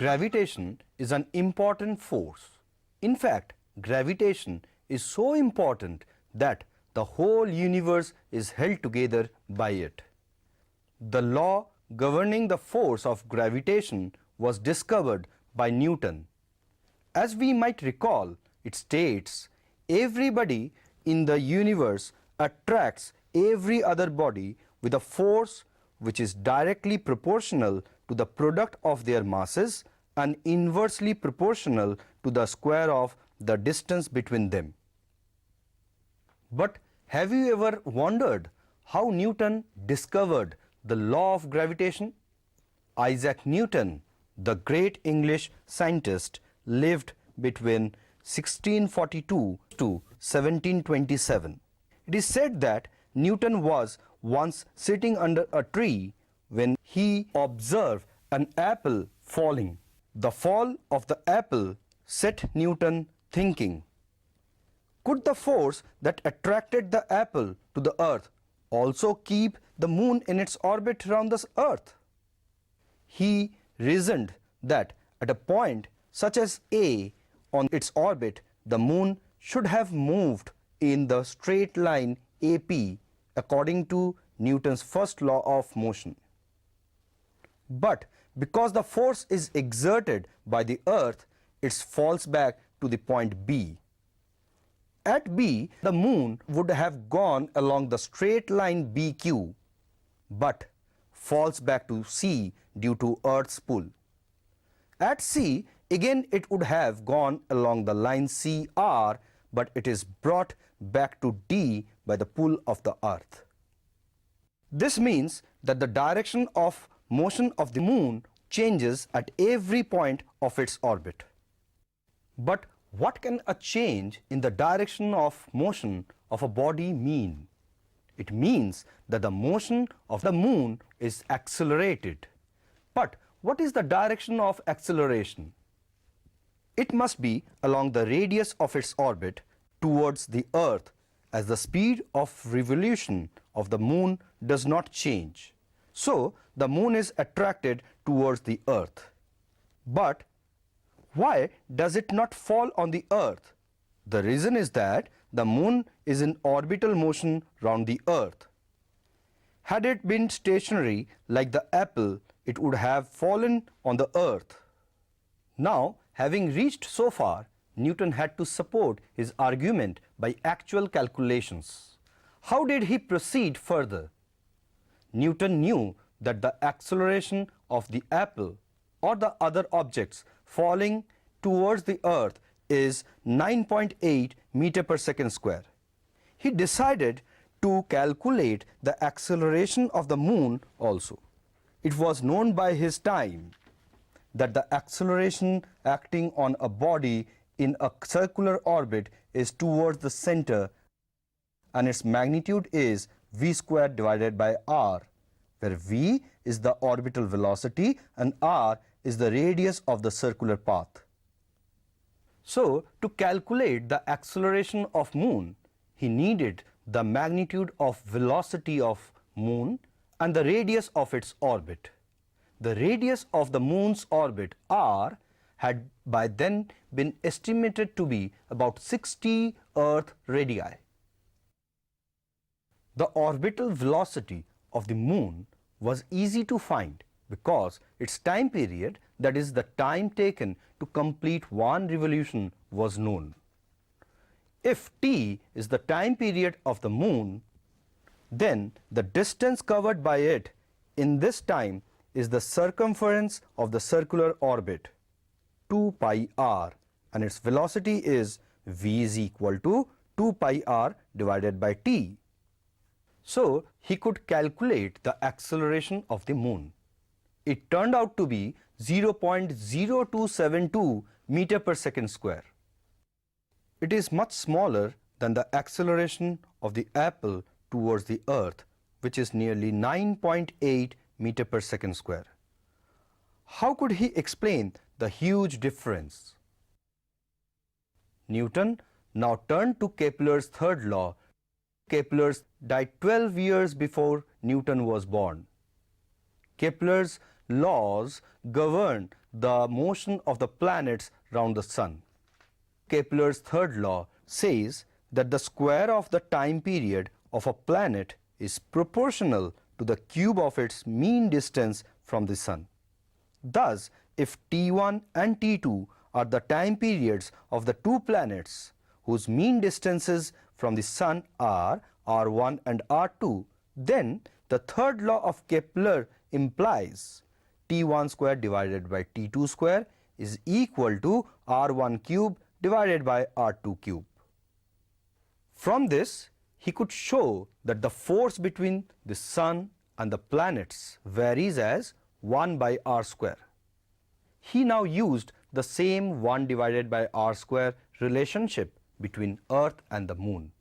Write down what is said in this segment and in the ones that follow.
Gravitation is an important force. In fact, gravitation is so important that the whole universe is held together by it. The law governing the force of gravitation was discovered by Newton. As we might recall, it states, everybody in the universe attracts every other body with a force which is directly proportional to the product of their masses and inversely proportional to the square of the distance between them. But have you ever wondered how Newton discovered the law of gravitation? Isaac Newton, the great English scientist, lived between 1642 to 1727. It is said that Newton was once sitting under a tree when he observed an apple falling. The fall of the apple set Newton thinking. Could the force that attracted the apple to the earth also keep the moon in its orbit around the earth? He reasoned that at a point such as A on its orbit, the moon should have moved in the straight line AP according to Newton's first law of motion. But because the force is exerted by the earth, it falls back to the point B. At B, the moon would have gone along the straight line BQ, but falls back to C due to Earth's pull. At C, again it would have gone along the line CR, but it is brought back to D by the pull of the Earth. This means that the direction of motion of the moon changes at every point of its orbit. But what can a change in the direction of motion of a body mean? It means that the motion of the moon is accelerated. But what is the direction of acceleration? It must be along the radius of its orbit towards the earth, as the speed of revolution of the moon does not change. So the moon is attracted towards the earth. But why does it not fall on the earth? The reason is that the moon is in orbital motion round the earth. Had it been stationary like the apple, it would have fallen on the earth. Now, having reached so far, Newton had to support his argument by actual calculations. How did he proceed further? Newton knew that the acceleration of the apple or the other objects falling towards the earth is 9.8 meter per second square. He decided to calculate the acceleration of the moon also. It was known by his time that the acceleration acting on a body in a circular orbit is towards the center, and its magnitude is v squared divided by r, where v is the orbital velocity and r is the radius of the circular path. So, to calculate the acceleration of moon, he needed the magnitude of velocity of moon and the radius of its orbit. The radius of the moon's orbit, r, had by then been estimated to be about 60 Earth radii. The orbital velocity of the moon was easy to find because its time period, that is the time taken to complete one revolution, was known. If t is the time period of the moon, then the distance covered by it in this time is the circumference of the circular orbit, 2 pi r, and its velocity is v is equal to 2 pi r divided by t. So he could calculate the acceleration of the moon. It turned out to be 0.0272 meter per second square. It is much smaller than the acceleration of the apple towards the earth, which is nearly 9.8 meter per second square. How could he explain the huge difference? Newton now turned to Kepler's third law. Kepler died 12 years before Newton was born. Kepler's laws govern the motion of the planets round the sun. Kepler's third law says that the square of the time period of a planet is proportional to the cube of its mean distance from the sun. Thus, if T1 and T2 are the time periods of the two planets whose mean distances from the sun are R1 and R2, then the third law of Kepler implies T1 square divided by T2 square is equal to R1 cube divided by R2 cube. From this, he could show that the force between the sun and the planets varies as 1 by r square. He now used the same 1 divided by r square relationship between Earth and the Moon.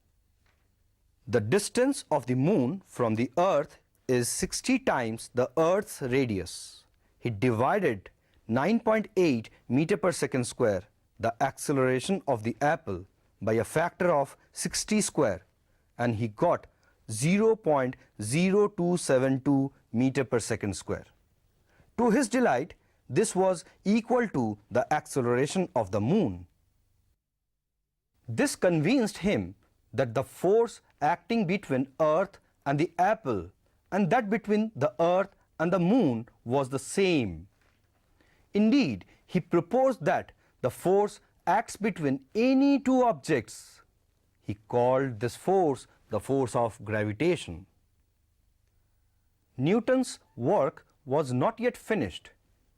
The distance of the Moon from the Earth is 60 times the Earth's radius. He divided 9.8 meter per second square, the acceleration of the apple, by a factor of 60 square, and he got 0.0272 meter per second square. To his delight, this was equal to the acceleration of the Moon. This convinced him that the force acting between Earth and the apple and that between the Earth and the Moon was the same. Indeed, he proposed that the force acts between any two objects. He called this force the force of gravitation. Newton's work was not yet finished.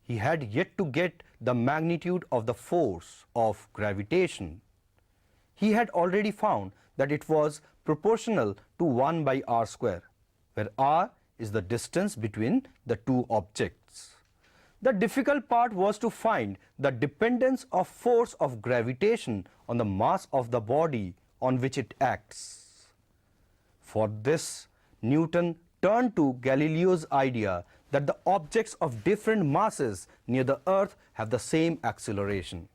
He had yet to get the magnitude of the force of gravitation. He had already found that it was proportional to 1 by r square, where r is the distance between the two objects. The difficult part was to find the dependence of force of gravitation on the mass of the body on which it acts. For this, Newton turned to Galileo's idea that the objects of different masses near the Earth have the same acceleration.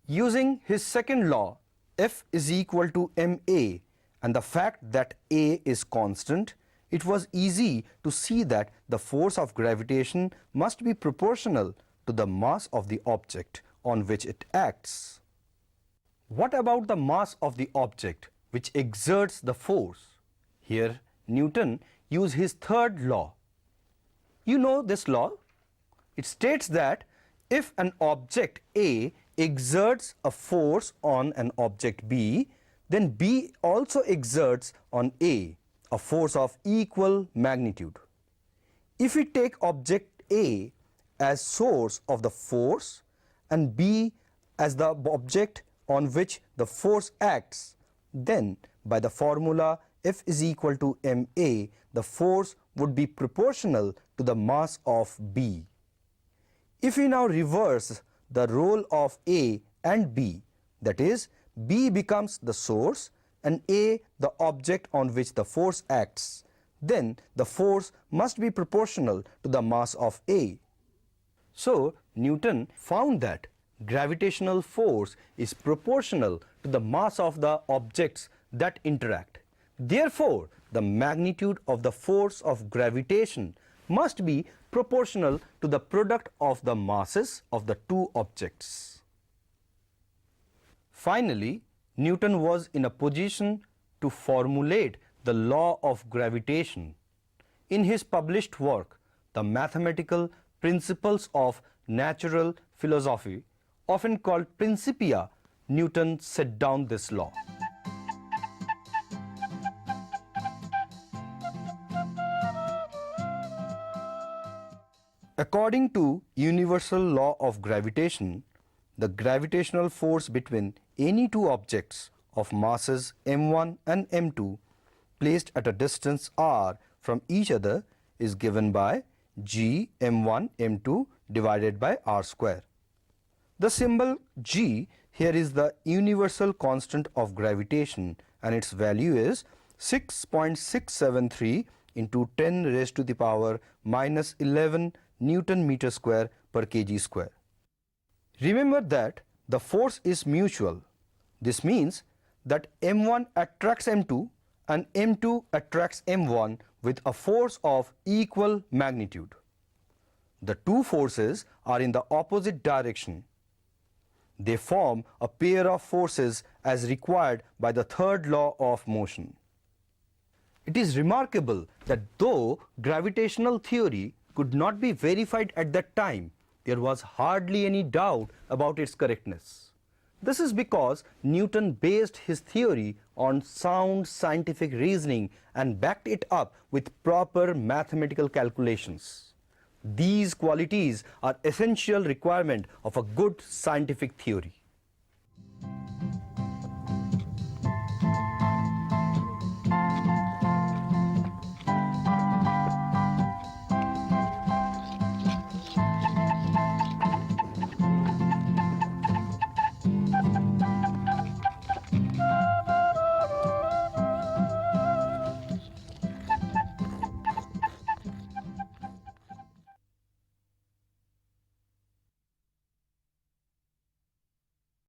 Using his second law, F is equal to ma, and the fact that a is constant, it was easy to see that the force of gravitation must be proportional to the mass of the object on which it acts. What about the mass of the object which exerts the force? Here, Newton used his third law. You know this law? It states that if an object A exerts a force on an object B, then B also exerts on A a force of equal magnitude. If we take object A as source of the force and B as the object on which the force acts, then by the formula F is equal to ma, the force would be proportional to the mass of B. If we now reverse the role of A and B, that is, B becomes the source and A the object on which the force acts, then the force must be proportional to the mass of A. So, Newton found that gravitational force is proportional to the mass of the objects that interact. Therefore, the magnitude of the force of gravitation must be proportional to the product of the masses of the two objects. Finally, Newton was in a position to formulate the law of gravitation. In his published work, The Mathematical Principles of Natural Philosophy, often called Principia, Newton set down this law. According to universal law of gravitation, the gravitational force between any two objects of masses m1 and m2 placed at a distance r from each other is given by g m1 m2 divided by r square. The symbol g here is the universal constant of gravitation and its value is 6.673 into 10 raised to the power minus 11 Newton meter square per kg square. Remember that the force is mutual. This means that m1 attracts m2 and m2 attracts m1 with a force of equal magnitude. The two forces are in the opposite direction. They form a pair of forces as required by the third law of motion. It is remarkable that though gravitational theory could not be verified at that time, there was hardly any doubt about its correctness. This is because Newton based his theory on sound scientific reasoning and backed it up with proper mathematical calculations. These qualities are essential requirement of a good scientific theory.